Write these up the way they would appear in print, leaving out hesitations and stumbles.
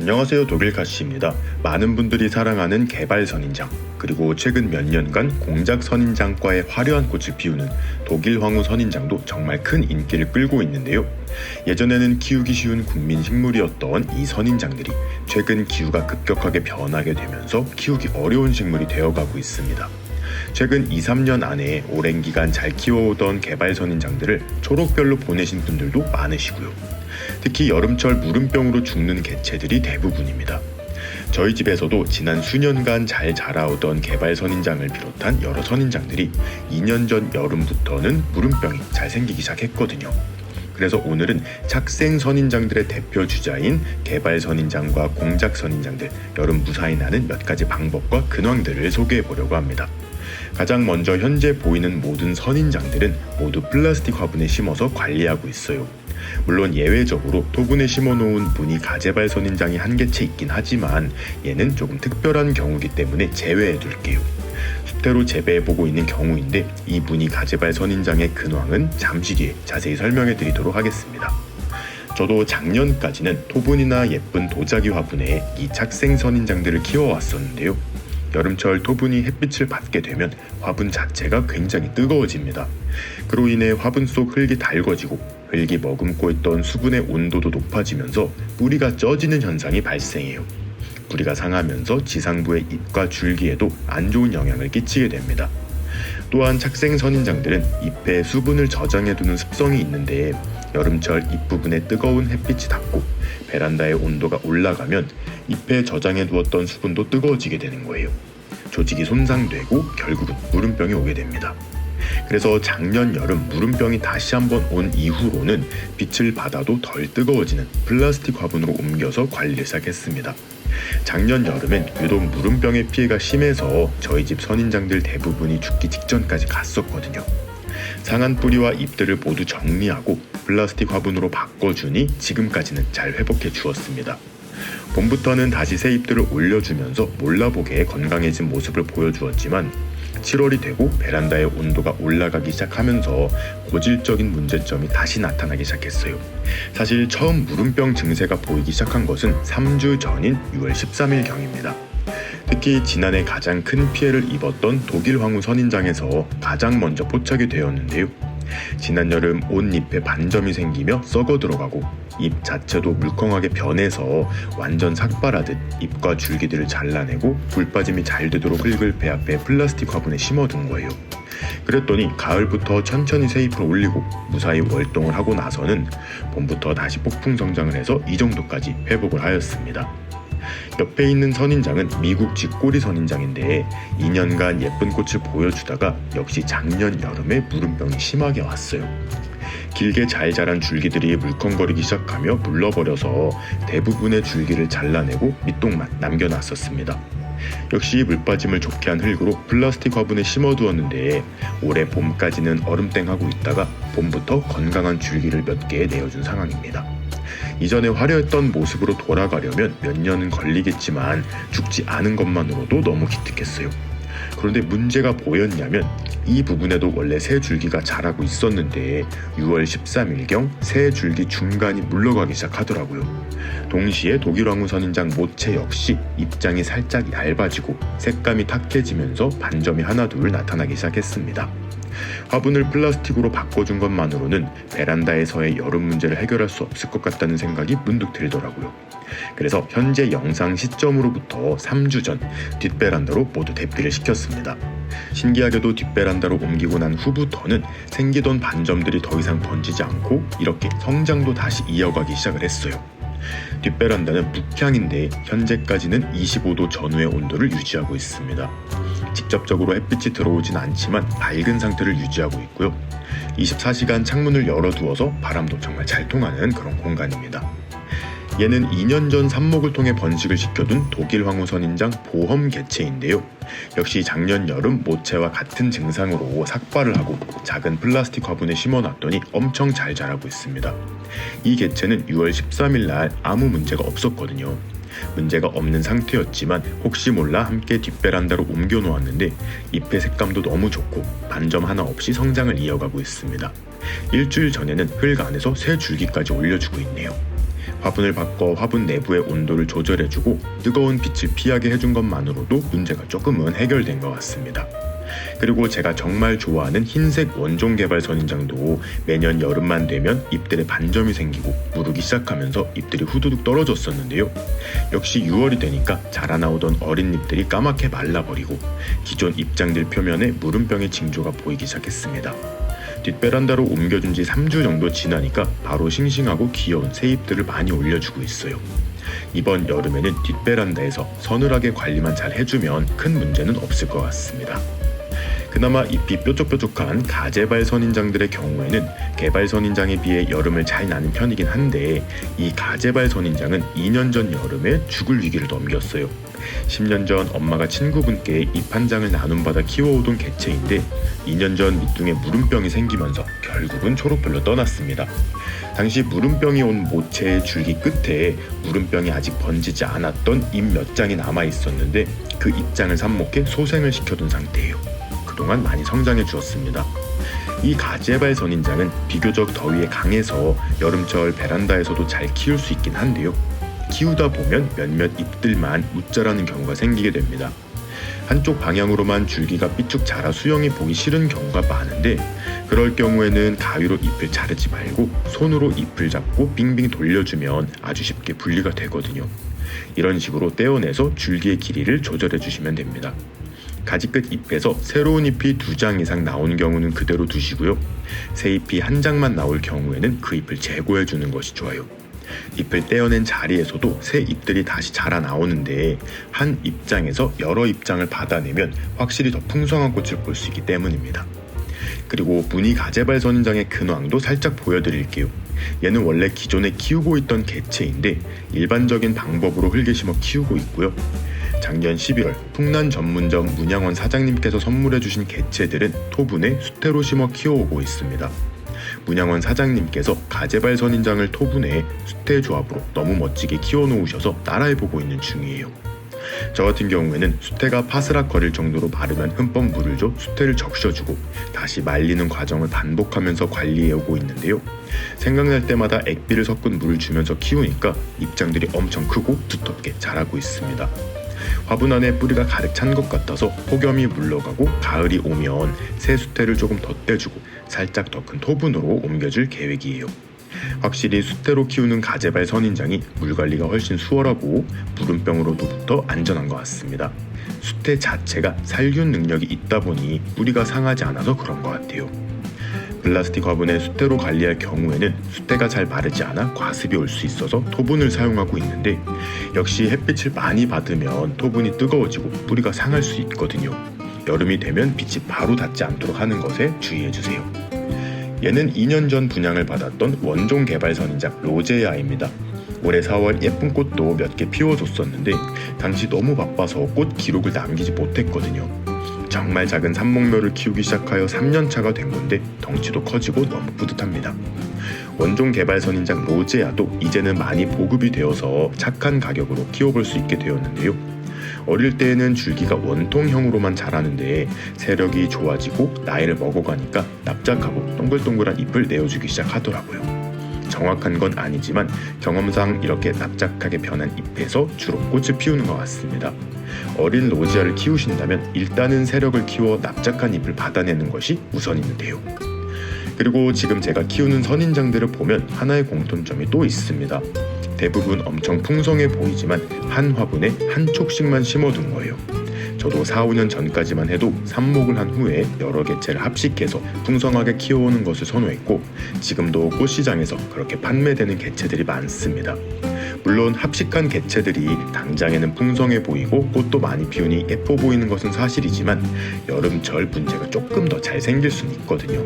안녕하세요, 독일가시입니다. 많은 분들이 사랑하는 개발 선인장, 그리고 최근 몇 년간 공작 선인장과의 화려한 꽃을 피우는 독일 황후 선인장도 정말 큰 인기를 끌고 있는데요. 예전에는 키우기 쉬운 국민 식물이었던 이 선인장들이 최근 기후가 급격하게 변하게 되면서 키우기 어려운 식물이 되어가고 있습니다. 최근 2-3년 안에 오랜 기간 잘 키워오던 개발 선인장들을 초록별로 보내신 분들도 많으시고요. 특히 여름철 무름병으로 죽는 개체들이 대부분입니다. 저희 집에서도 지난 수년간 잘 자라오던 개발 선인장을 비롯한 여러 선인장들이 2년 전 여름부터는 무름병이 잘 생기기 시작했거든요. 그래서 오늘은 착생 선인장들의 대표 주자인 개발 선인장과 공작 선인장들, 여름 무사히 나는 몇 가지 방법과 근황들을 소개해 보려고 합니다. 가장 먼저 현재 보이는 모든 선인장들은 모두 플라스틱 화분에 심어서 관리하고 있어요. 물론 예외적으로 토분에 심어놓은 무늬 가재발 선인장이 한 개체 있긴 하지만 얘는 조금 특별한 경우이기 때문에 제외해둘게요. 수태로 재배해보고 있는 경우인데 이 무늬 가재발 선인장의 근황은 잠시 뒤에 자세히 설명해드리도록 하겠습니다. 저도 작년까지는 토분이나 예쁜 도자기 화분에 이 착생 선인장들을 키워왔었는데요. 여름철 토분이 햇빛을 받게 되면 화분 자체가 굉장히 뜨거워집니다. 그로 인해 화분 속 흙이 달궈지고 흙이 머금고 있던 수분의 온도도 높아지면서 뿌리가 쪄지는 현상이 발생해요. 뿌리가 상하면서 지상부의 잎과 줄기에도 안 좋은 영향을 끼치게 됩니다. 또한 착생 선인장들은 잎에 수분을 저장해두는 습성이 있는데 여름철 잎부분에 뜨거운 햇빛이 닿고 베란다의 온도가 올라가면 잎에 저장해두었던 수분도 뜨거워지게 되는 거예요. 조직이 손상되고 결국은 무름병이 오게 됩니다. 그래서 작년 여름 무름병이 다시 한번 온 이후로는 빛을 받아도 덜 뜨거워지는 플라스틱 화분으로 옮겨서 관리를 시작했습니다. 작년 여름엔 유독 무름병의 피해가 심해서 저희 집 선인장들 대부분이 죽기 직전까지 갔었거든요. 상한 뿌리와 잎들을 모두 정리하고 플라스틱 화분으로 바꿔주니 지금까지는 잘 회복해 주었습니다. 봄부터는 다시 새 잎들을 올려주면서 몰라보게 건강해진 모습을 보여주었지만 7월이 되고 베란다의 온도가 올라가기 시작하면서 고질적인 문제점이 다시 나타나기 시작했어요. 사실 처음 무름병 증세가 보이기 시작한 것은 3주 전인 6월 13일경입니다. 특히 지난해 가장 큰 피해를 입었던 독일 황후 선인장에서 가장 먼저 포착이 되었는데요. 지난 여름 온 잎에 반점이 생기며 썩어 들어가고 잎 자체도 물컹하게 변해서 완전 삭발하듯 잎과 줄기들을 잘라내고 물 빠짐이 잘 되도록 흙을 배합해 플라스틱 화분에 심어둔 거예요. 그랬더니 가을부터 천천히 새 잎을 올리고 무사히 월동을 하고 나서는 봄부터 다시 폭풍 성장을 해서 이 정도까지 회복을 하였습니다. 옆에 있는 선인장은 미국 쥐꼬리 선인장인데 2년간 예쁜 꽃을 보여주다가 역시 작년 여름에 무름병이 심하게 왔어요. 길게 잘 자란 줄기들이 물컹거리기 시작하며 물러버려서 대부분의 줄기를 잘라내고 밑동만 남겨놨었습니다. 역시 물빠짐을 좋게 한 흙으로 플라스틱 화분에 심어두었는데 올해 봄까지는 얼음땡하고 있다가 봄부터 건강한 줄기를 몇 개 내어준 상황입니다. 이전에 화려했던 모습으로 돌아가려면 몇 년은 걸리겠지만 죽지 않은 것만으로도 너무 기특했어요. 그런데 문제가 뭐였냐면 이 부분에도 원래 새 줄기가 자라고 있었는데 6월 13일경 새 줄기 중간이 물러가기 시작하더라고요. 동시에 독일 황후 선인장 모체 역시 잎장이 살짝 얇아지고 색감이 탁해지면서 반점이 하나둘 나타나기 시작했습니다. 화분을 플라스틱으로 바꿔준 것만으로는 베란다에서의 여름 문제를 해결할 수 없을 것 같다는 생각이 문득 들더라고요. 그래서 현재 영상 시점으로부터 3주 전 뒷베란다로 모두 대피를 시켰습니다. 신기하게도 뒷베란다로 옮기고 난 후부터는 생기던 반점들이 더 이상 번지지 않고 이렇게 성장도 다시 이어가기 시작을 했어요. 뒷베란다는 북향인데 현재까지는 25도 전후의 온도를 유지하고 있습니다. 직접적으로 햇빛이 들어오진 않지만 밝은 상태를 유지하고 있고요. 24시간 창문을 열어두어서 바람도 정말 잘 통하는 그런 공간입니다. 얘는 2년 전 삽목을 통해 번식을 시켜둔 독일 황후 선인장 보험 개체인데요. 역시 작년 여름 모체와 같은 증상으로 삭발을 하고 작은 플라스틱 화분에 심어놨더니 엄청 잘 자라고 있습니다. 이 개체는 6월 13일 날 아무 문제가 없었거든요. 문제가 없는 상태였지만 혹시 몰라 함께 뒷베란다로 옮겨 놓았는데 잎의 색감도 너무 좋고 반점 하나 없이 성장을 이어가고 있습니다. 일주일 전에는 흙 안에서 새 줄기까지 올려주고 있네요. 화분을 바꿔 화분 내부의 온도를 조절해주고 뜨거운 빛을 피하게 해준 것만으로도 문제가 조금은 해결된 것 같습니다. 그리고 제가 정말 좋아하는 흰색 원종 개발 선인장도 매년 여름만 되면 잎들에 반점이 생기고 무르기 시작하면서 잎들이 후두둑 떨어졌었는데요. 역시 6월이 되니까 자라나오던 어린 잎들이 까맣게 말라버리고 기존 잎장들 표면에 무름병의 징조가 보이기 시작했습니다. 뒷베란다로 옮겨준 지 3주 정도 지나니까 바로 싱싱하고 귀여운 새 잎들을 많이 올려주고 있어요. 이번 여름에는 뒷베란다에서 서늘하게 관리만 잘 해주면 큰 문제는 없을 것 같습니다. 그나마 잎이 뾰족뾰족한 가재발 선인장들의 경우에는 개발 선인장에 비해 여름을 잘 나는 편이긴 한데 이 가재발 선인장은 2년 전 여름에 죽을 위기를 넘겼어요. 10년 전 엄마가 친구분께 잎 한 장을 나눔받아 키워오던 개체인데 2년 전 밑둥에 무름병이 생기면서 결국은 초록별로 떠났습니다. 당시 무름병이 온 모체의 줄기 끝에 무름병이 아직 번지지 않았던 잎 몇 장이 남아 있었는데 그 잎장을 삽목해 소생을 시켜둔 상태예요. 그동안 많이 성장해 주었습니다. 이 가재발 선인장은 비교적 더위에 강해서 여름철 베란다에서도 잘 키울 수 있긴 한데요. 키우다 보면 몇몇 잎들만 웃자라는 경우가 생기게 됩니다. 한쪽 방향으로만 줄기가 삐쭉 자라 수영이 보기 싫은 경우가 많은데 그럴 경우에는 가위로 잎을 자르지 말고 손으로 잎을 잡고 빙빙 돌려주면 아주 쉽게 분리가 되거든요. 이런 식으로 떼어내서 줄기의 길이를 조절해 주시면 됩니다. 가지 끝 잎에서 새로운 잎이 2장 이상 나오는 경우는 그대로 두시고요. 새 잎이 1장만 나올 경우에는 그 잎을 제거해 주는 것이 좋아요. 잎을 떼어낸 자리에서도 새 잎들이 다시 자라 나오는데 한 잎장에서 여러 잎장을 받아내면 확실히 더 풍성한 꽃을 볼 수 있기 때문입니다. 그리고 무늬 가재발 선인장의 근황도 살짝 보여드릴게요. 얘는 원래 기존에 키우고 있던 개체인데 일반적인 방법으로 흙에 심어 키우고 있고요. 작년 11월 풍란 전문점 문양원 사장님께서 선물해주신 개체들은 토분에 수태로 심어 키워오고 있습니다. 문양원 사장님께서 가재발 선인장을 토분에 수태 조합으로 너무 멋지게 키워놓으셔서 따라해보고 있는 중이에요. 저 같은 경우에는 수태가 파스락거릴 정도로 마르면 흠뻑 물을 줘 수태를 적셔주고 다시 말리는 과정을 반복하면서 관리해오고 있는데요. 생각날 때마다 액비를 섞은 물을 주면서 키우니까 잎장들이 엄청 크고 두텁게 자라고 있습니다. 화분 안에 뿌리가 가득 찬 것 같아서 폭염이 물러가고 가을이 오면 새 수태를 조금 덧대주고 살짝 더 큰 토분으로 옮겨줄 계획이에요. 확실히 수태로 키우는 가재발 선인장이 물관리가 훨씬 수월하고 무름병으로부터 안전한 것 같습니다. 수태 자체가 살균 능력이 있다 보니 뿌리가 상하지 않아서 그런 것 같아요. 플라스틱 화분에 수태로 관리할 경우에는 수태가 잘 마르지 않아 과습이 올 수 있어서 토분을 사용하고 있는데 역시 햇빛을 많이 받으면 토분이 뜨거워지고 뿌리가 상할 수 있거든요. 여름이 되면 빛이 바로 닿지 않도록 하는 것에 주의해주세요. 얘는 2년 전 분양을 받았던 원종 개발 선인장 로제아입니다. 올해 4월 예쁜 꽃도 몇 개 피워줬었는데 당시 너무 바빠서 꽃 기록을 남기지 못했거든요. 정말 작은 삼목묘를 키우기 시작하여 3년차가 된 건데 덩치도 커지고 너무 뿌듯합니다. 원종 개발 선인장 로제아도 이제는 많이 보급이 되어서 착한 가격으로 키워볼 수 있게 되었는데요. 어릴 때에는 줄기가 원통형으로만 자라는데 세력이 좋아지고 나이를 먹어가니까 납작하고 동글동글한 잎을 내어주기 시작하더라고요. 정확한 건 아니지만 경험상 이렇게 납작하게 변한 잎에서 주로 꽃을 피우는 것 같습니다. 어린 로지아를 키우신다면 일단은 세력을 키워 납작한 잎을 받아내는 것이 우선인데요. 그리고 지금 제가 키우는 선인장들을 보면 하나의 공통점이 또 있습니다. 대부분 엄청 풍성해 보이지만 한 화분에 한 촉씩만 심어둔 거예요. 저도 4, 5년 전까지만 해도 삽목을 한 후에 여러 개체를 합식해서 풍성하게 키워오는 것을 선호했고 지금도 꽃시장에서 그렇게 판매되는 개체들이 많습니다. 물론 합식한 개체들이 당장에는 풍성해 보이고 꽃도 많이 피우니 예뻐 보이는 것은 사실이지만 여름철 문제가 조금 더 잘 생길 수는 있거든요.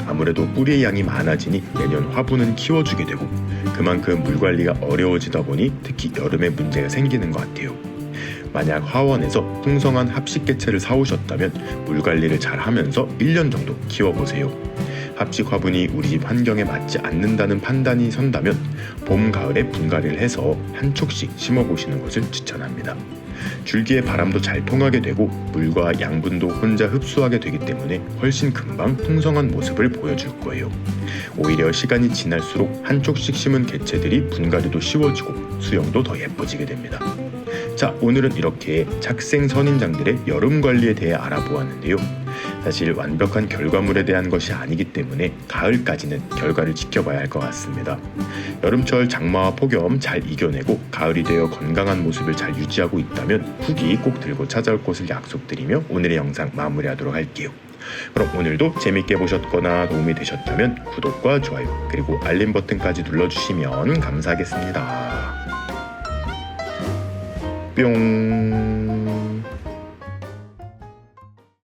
아무래도 뿌리의 양이 많아지니 매년 화분은 키워주게 되고 그만큼 물관리가 어려워지다 보니 특히 여름에 문제가 생기는 것 같아요. 만약 화원에서 풍성한 합식 개체를 사오셨다면 물관리를 잘 하면서 1년 정도 키워보세요. 합식 화분이 우리 집 환경에 맞지 않는다는 판단이 선다면 봄, 가을에 분갈이를 해서 한 촉씩 심어보시는 것을 추천합니다. 줄기에 바람도 잘 통하게 되고 물과 양분도 혼자 흡수하게 되기 때문에 훨씬 금방 풍성한 모습을 보여줄 거예요. 오히려 시간이 지날수록 한 촉씩 심은 개체들이 분갈이도 쉬워지고 수영도 더 예뻐지게 됩니다. 자, 오늘은 이렇게 착생 선인장들의 여름 관리에 대해 알아보았는데요. 사실 완벽한 결과물에 대한 것이 아니기 때문에 가을까지는 결과를 지켜봐야 할 것 같습니다. 여름철 장마와 폭염 잘 이겨내고 가을이 되어 건강한 모습을 잘 유지하고 있다면 후기 꼭 들고 찾아올 것을 약속드리며 오늘의 영상 마무리하도록 할게요. 그럼 오늘도 재밌게 보셨거나 도움이 되셨다면 구독과 좋아요 그리고 알림 버튼까지 눌러주시면 감사하겠습니다. 뿅.